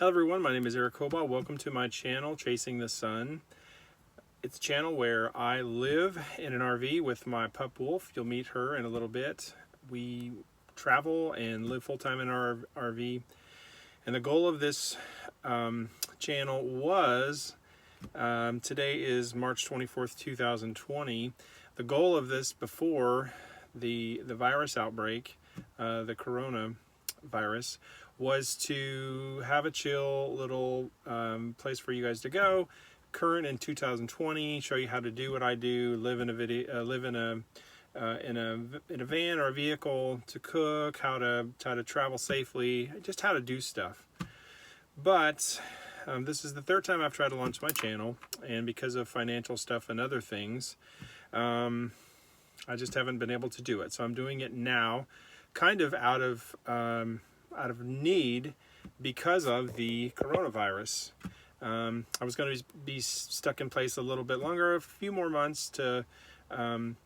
Hello everyone, my name is Eric Hobaugh. Welcome to my channel, Chasing the Sun. It's a channel where I live in an RV with my pup Wolf. You'll meet her in a little bit. We travel and live full-time in our RV. And the goal of this channel was, today is March 24th, 2020. The goal of this before the virus outbreak, the coronavirus, was to have a chill little place for you guys to go, current in 2020, show you how to do what I do, live in a van or a vehicle, to cook, how to travel safely, just how to do stuff. But this is the third time I've tried to launch my channel, and because of financial stuff and other things, I just haven't been able to do it. So I'm doing it now, kind of out of need because of the coronavirus. I was going to be stuck in place a little bit longer, a few more months to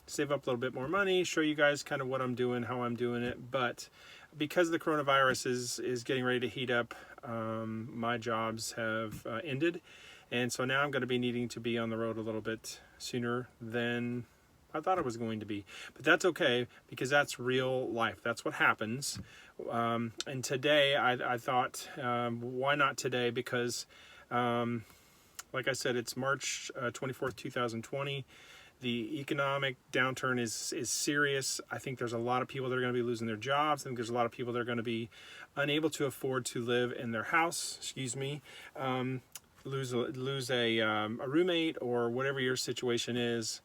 save up a little bit more money, show you guys kind of what I'm doing, how I'm doing it. But because the coronavirus is getting ready to heat up, my jobs have ended. And so now I'm going to be needing to be on the road a little bit sooner than I thought it was going to be. But that's okay, because that's real life. That's what happens. And today I thought, why not today? Because like I said, it's March 24th, 2020. The economic downturn is serious. I think there's a lot of people that are going to be losing their jobs. I think there's a lot of people that are going to be unable to afford to live in their house, lose a roommate, or whatever your situation is.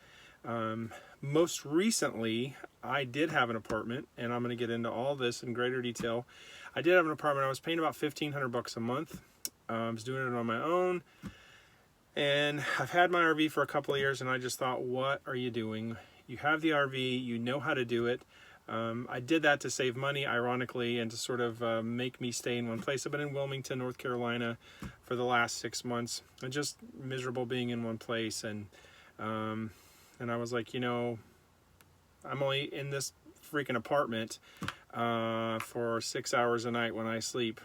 Most recently, I did have an apartment, and I'm going to get into all this in greater detail. I did have an apartment. I was paying about $1,500 a month. I was doing it on my own, and I've had my RV for a couple of years, and I just thought, what are you doing? You have the RV, you know how to do it. I did that to save money, ironically, and to sort of make me stay in one place. I've been in Wilmington, North Carolina for the last 6 months. I'm just miserable being in one place, and I was like, I'm only in this freaking apartment for 6 hours a night when I sleep,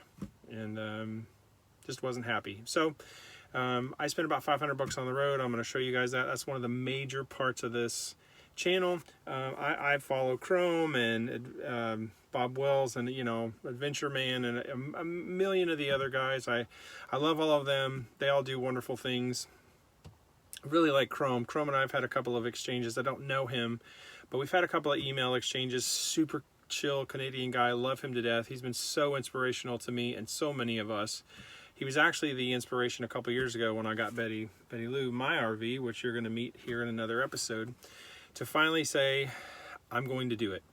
and just wasn't happy. So I spent about $500 on the road. I'm going to show you guys that. That's one of the major parts of this channel. I follow Chrome and Bob Wells and Adventure Man and a million of the other guys. I love all of them. They all do wonderful things. I really like Chrome. Chrome and I have had a couple of exchanges. I don't know him, but we've had a couple of email exchanges. Super chill Canadian guy. Love him to death. He's been so inspirational to me and so many of us. He was actually the inspiration a couple years ago when I got Betty Lou my RV, which you're going to meet here in another episode, to finally say, I'm going to do it.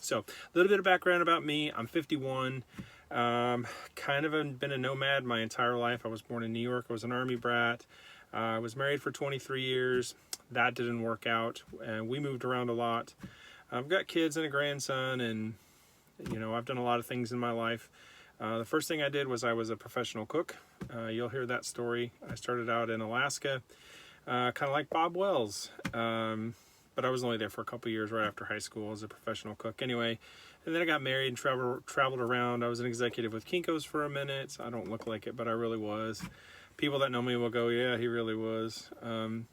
So a little bit of background about me. I'm 51. Kind of been a nomad my entire life. I was born in New York. I was an Army brat. I was married for 23 years. That didn't work out, and we moved around a lot. I've got kids and a grandson, and I've done a lot of things in my life. The first thing I did was I was a professional cook. You'll hear that story. I started out in Alaska, kind of like Bob Wells, but I was only there for a couple years right after high school as a professional cook. Anyway, and then I got married and traveled around. I was an executive with Kinko's for a minute. I don't look like it, but I really was. People that know me will go, yeah, he really was. And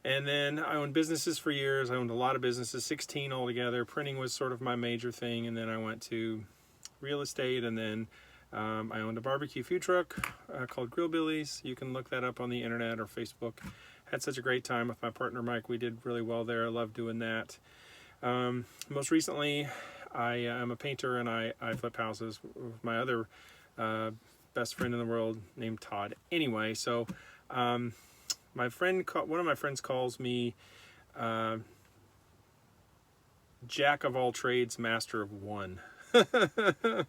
then I owned businesses for years. I owned a lot of businesses, 16 altogether. Printing was sort of my major thing. And then I went to real estate, and then I owned a barbecue food truck called Grill Billy's. You can look that up on the internet or Facebook. Had such a great time with my partner Mike. We did really well there. I love doing that. Most recently, I am a painter, and I flip houses with my other best friend in the world named Todd. Anyway, so one of my friends calls me Jack of all trades, master of one. And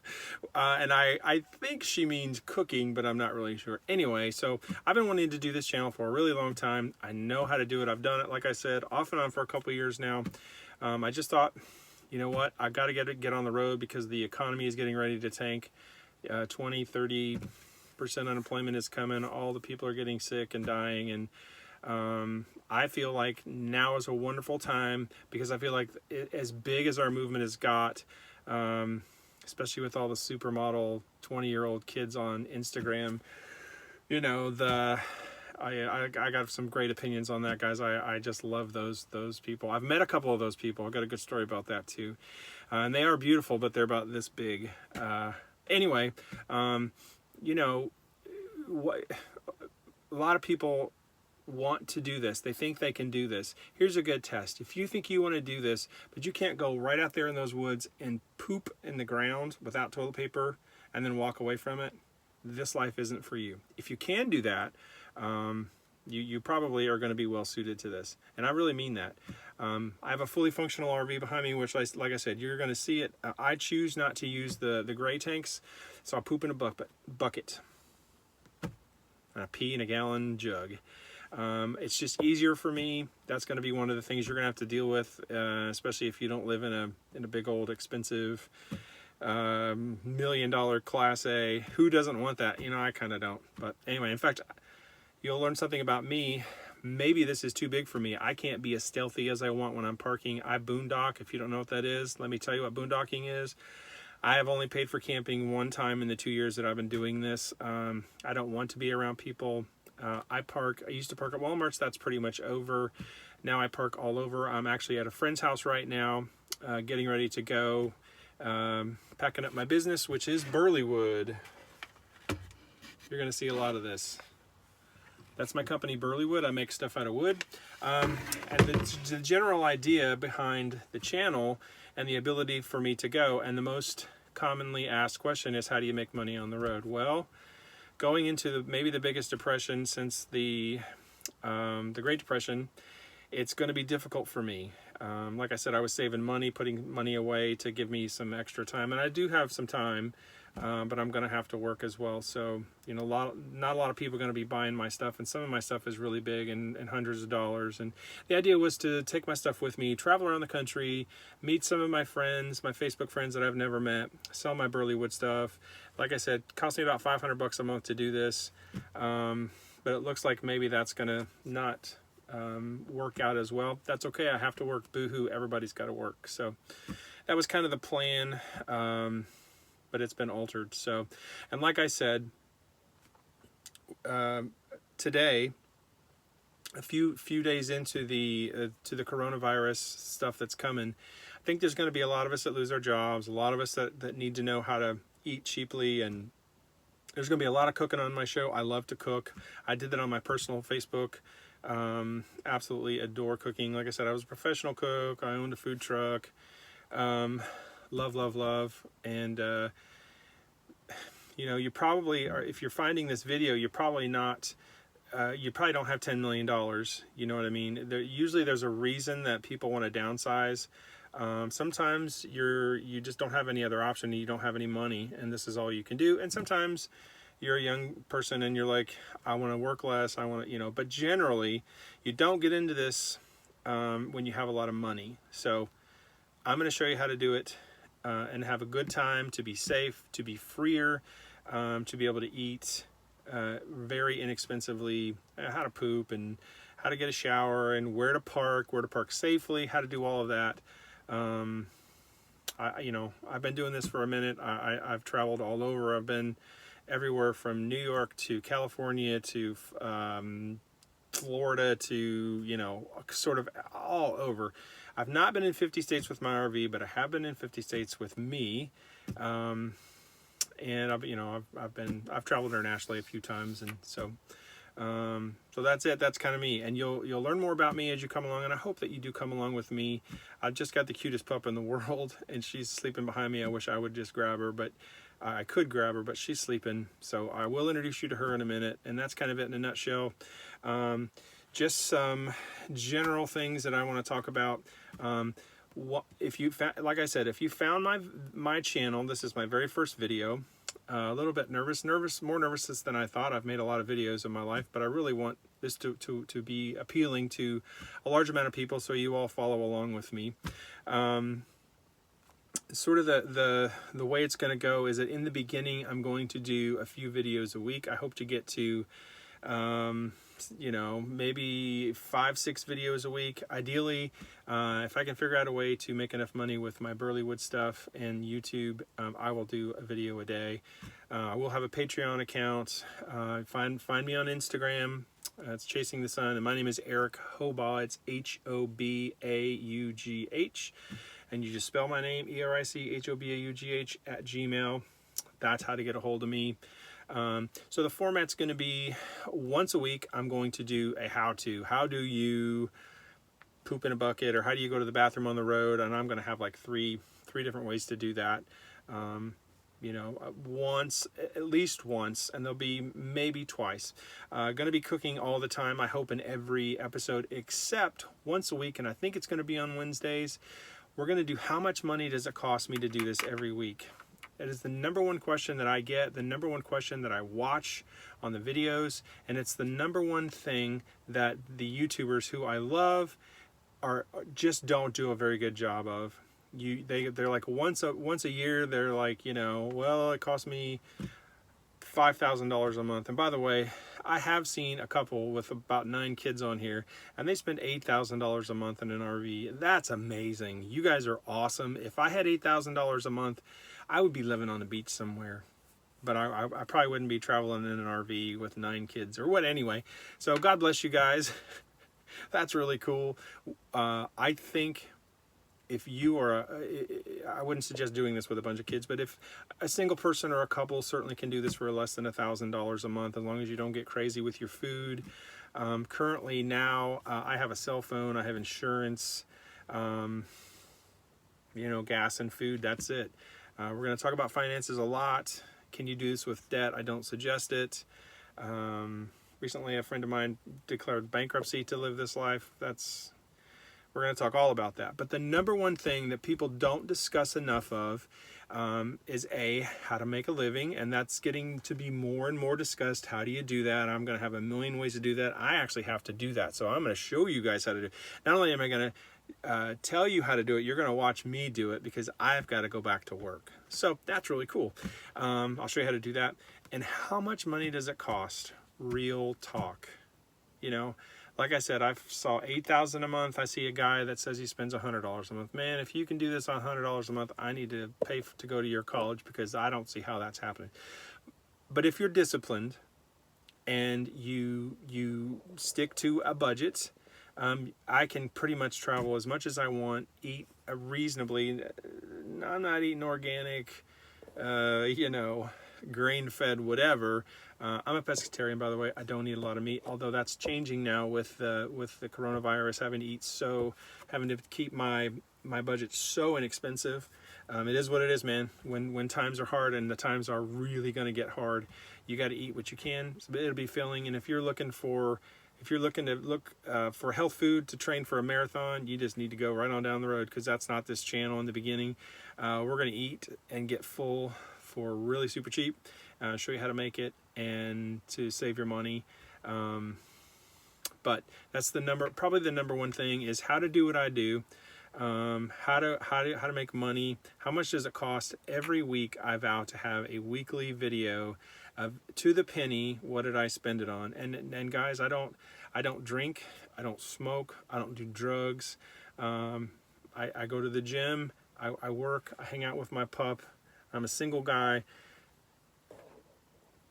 I think she means cooking, but I'm not really sure. Anyway, so I've been wanting to do this channel for a really long time. I know how to do it. I've done it, like I said, off and on for a couple years now. I just thought, you know what, I've got to get on the road because the economy is getting ready to tank. 20-30% unemployment is coming. All the people are getting sick and dying, and I feel like now is a wonderful time, because I feel like as big as our movement has got, especially with all the supermodel 20-year-old kids on Instagram. You know, I got some great opinions on that, guys. I just love those people. I've met a couple of those people. I've got a good story about that too. And they are beautiful, but they're about this big. Anyway, you know, a lot of people want to do this. They think they can do this. Here's a good test. If you think you want to do this, but you can't go right out there in those woods and poop in the ground without toilet paper and then walk away from it, this life isn't for you. If you can do that, you probably are going to be well suited to this. And I really mean that. I have a fully functional RV behind me, which, like I said, you're going to see it. I choose not to use the gray tanks, so I'll poop in a bucket. And I pee in a gallon jug. It's just easier for me. That's going to be one of the things you're going to have to deal with, especially if you don't live in a big old expensive $1 million Class A. Who doesn't want that? You know, I kind of don't. But anyway, in fact, you'll learn something about me. Maybe this is too big for me. I can't be as stealthy as I want when I'm parking. I boondock. If you don't know what that is, let me tell you what boondocking is. I have only paid for camping one time in the 2 years that I've been doing this. I don't want to be around people. I used to park at Walmart's. That's pretty much over. Now I park all over. I'm actually at a friend's house right now, getting ready to go, packing up my business, which is Burleywood. You're going to see a lot of this. That's my company, Burleywood. I make stuff out of wood. And the general idea behind the channel and the ability for me to go, and the most commonly asked question is, how do you make money on the road? Well, going into maybe the biggest depression since the Great Depression, it's going to be difficult for me. Like I said, I was saving money, putting money away to give me some extra time, and I do have some time, but I'm going to have to work as well. So, you know, not a lot of people are going to be buying my stuff, and some of my stuff is really big and hundreds of dollars. And the idea was to take my stuff with me, travel around the country, meet some of my friends, my Facebook friends that I've never met, sell my Burleywood stuff. Like I said, it cost me about $500 a month to do this, but it looks like maybe that's going to not work out as well. That's okay. I have to work. Boo-hoo. Everybody's got to work. So that was kind of the plan, but it's been altered. So, and like I said, today, a few days into the coronavirus stuff that's coming, I think there's going to be a lot of us that lose our jobs, a lot of us that need to know how to eat cheaply, and there's going to be a lot of cooking on my show. I love to cook. I did that on my personal Facebook. Absolutely adore cooking. Like I said, I was a professional cook. I owned a food truck. Love. And, you know, you probably are, if you're finding this video, you're probably not, you probably don't have $10 million. You know what I mean? Usually there's a reason that people want to downsize. Sometimes you just don't have any other option. You don't have any money, and this is all you can do. And sometimes you're a young person and you're like, I want to work less. I want to, you know, but generally you don't get into this, when you have a lot of money. So I'm going to show you how to do it, and have a good time, to be safe, to be freer, to be able to eat, very inexpensively, how to poop and how to get a shower and where to park safely, how to do all of that. You know, I've been doing this for a minute. I've traveled all over. I've been everywhere from New York to California to Florida to, you know, sort of all over. I've not been in 50 states with my RV, but I have been in 50 states with me. And I've traveled internationally a few times, and so that's it. That's kind of me, and you'll learn more about me as you come along, and I hope that you do come along with me. I've just got the cutest pup in the world, and she's sleeping behind me. I wish I would just grab her, but I could grab her, but she's sleeping. So I will introduce you to her in a minute, and that's kind of it in a nutshell. Just some general things that I want to talk about. Like I said, if you found my channel, this is my very first video. A little bit more nervous than I thought. I've made a lot of videos in my life, but I really want this to be appealing to a large amount of people, so you all follow along with me. Sort of the way it's going to go is that in the beginning, I'm going to do a few videos a week. I hope to get to you know, maybe 5-6 videos a week. Ideally, if I can figure out a way to make enough money with my Burleywood stuff and YouTube, I will do a video a day. I will have a Patreon account. Find me on Instagram. It's Chasing the Sun, and my name is Eric Hobaugh. It's Hobaugh, and you just spell my name, EricHobaugh at Gmail. That's how to get a hold of me. So the format's going to be once a week. I'm going to do a how-to. How do you poop in a bucket, or how do you go to the bathroom on the road? And I'm going to have like three different ways to do that. You know, at least once, and there'll be maybe twice. Going to be cooking all the time, I hope, in every episode, except once a week, and I think it's going to be on Wednesdays. We're going to do how much money does it cost me to do this every week? That is the number one question that I get, the number one question that I watch on the videos, and it's the number one thing that the YouTubers who I love just don't do a very good job of. They're like once a year, they're like, you know, well, it cost me $5,000 a month. And by the way, I have seen a couple with about 9 kids on here, and they spend $8,000 a month in an RV. That's amazing. You guys are awesome. If I had $8,000 a month, I would be living on the beach somewhere. But I probably wouldn't be traveling in an RV with 9 kids or what anyway. So God bless you guys. That's really cool. I think if you are, I wouldn't suggest doing this with a bunch of kids, but if a single person or a couple certainly can do this for less than $1,000 a month, as long as you don't get crazy with your food. Currently now, I have a cell phone, I have insurance, you know, gas and food, that's it. We're going to talk about finances a lot. Can you do this with debt? I don't suggest it. Recently, a friend of mine declared bankruptcy to live this life. We're going to talk all about that. But the number one thing that people don't discuss enough of is how to make a living. And that's getting to be more and more discussed. How do you do that? I'm going to have a million ways to do that. I actually have to do that. So I'm going to show you guys how to do it. Not only am I going to tell you how to do it, you're going to watch me do it because I've got to go back to work. So that's really cool. I'll show you how to do that. And how much money does it cost? Real talk. You know, like I said, I saw $8,000 a month. I see a guy that says he spends $100 a month. Man, if you can do this on $100 a month, I need to pay to go to your college because I don't see how that's happening. But if you're disciplined and you stick to a budget, I can pretty much travel as much as I want, eat reasonably. I'm not eating organic, you know, grain-fed whatever. I'm a pescatarian, by the way. I don't eat a lot of meat, although that's changing now with the coronavirus, having to keep my budget so inexpensive. It is what it is, man. When times are hard, and the times are really going to get hard, you got to eat what you can. So it'll be filling. And if you're looking to look for health food to train for a marathon, you just need to go right on down the road, because that's not this channel in the beginning. We're going to eat and get full for really super cheap. Show you how to make it and to save your money. But that's probably the number one thing is how to do what I do. How to make money. How much does it cost? Every week I vow to have a weekly video of to the penny. What did I spend it on? And guys, I don't drink, I don't smoke, I don't do drugs. I go to the gym, I work, I hang out with my pup. I'm a single guy.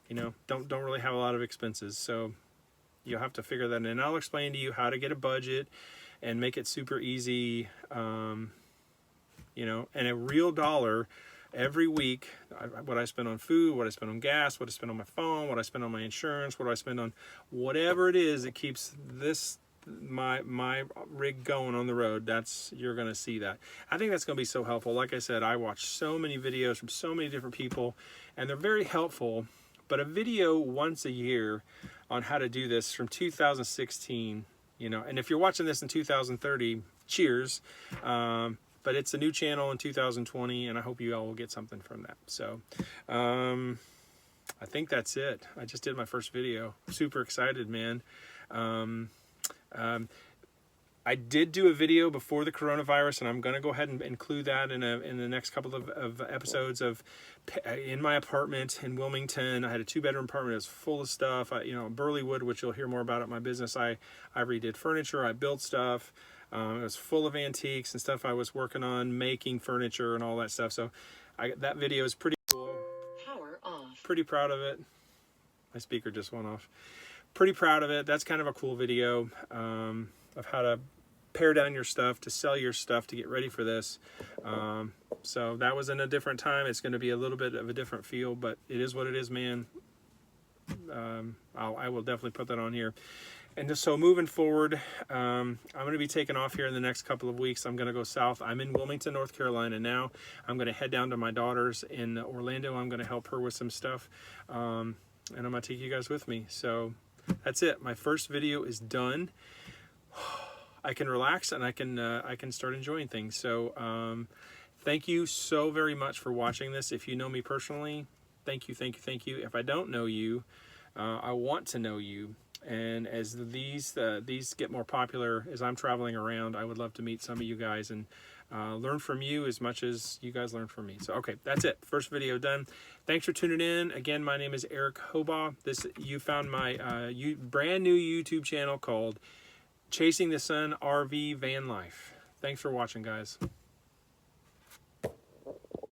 You know, don't really have a lot of expenses, so you'll have to figure that in. I'll explain to you how to get a budget and make it super easy. You know, and a real dollar every week. What I spend on food, what I spend on gas, what I spend on my phone, what I spend on my insurance, what I spend on whatever it is that keeps my rig going on the road. You're going to see that. I think that's going to be so helpful. Like I said, I watch so many videos from so many different people, and they're very helpful. But a video once a year on how to do this from 2016, you know, and if you're watching this in 2030, cheers. But it's a new channel in 2020, and I hope you all will get something from that. So I think that's it. I just did my first video. Super excited, man. I I did do a video before the coronavirus, and I'm going to go ahead and include that in the next couple of episodes of in my apartment in Wilmington. I had a 2-bedroom apartment. It was full of stuff. Burleywood, which you'll hear more about at my business. I redid furniture. I built stuff. It was full of antiques and stuff I was working on, making furniture and all that stuff. So that video is pretty cool. Power off. Pretty proud of it. My speaker just went off. Pretty proud of it. That's kind of a cool video of how to pare down your stuff, to sell your stuff, to get ready for this. So that was in a different time. It's going to be a little bit of a different feel, but it is what it is, man. I will definitely put that on here. And just so moving forward, I'm going to be taking off here in the next couple of weeks. I'm going to go south. I'm in Wilmington, North Carolina now. I'm going to head down to my daughter's in Orlando. I'm going to help her with some stuff. And I'm going to take you guys with me. So that's it. My first video is done. I can relax and I can start enjoying things. So thank you so very much for watching this. If you know me personally, thank you, thank you, thank you. If I don't know you, I want to know you. And as these get more popular, as I'm traveling around, I would love to meet some of you guys and learn from you as much as you guys learn from me. So, okay, that's it. First video done. Thanks for tuning in. Again, my name is Eric Hobaugh. You found my brand new YouTube channel called Chasing the Sun RV Van Life. Thanks for watching, guys.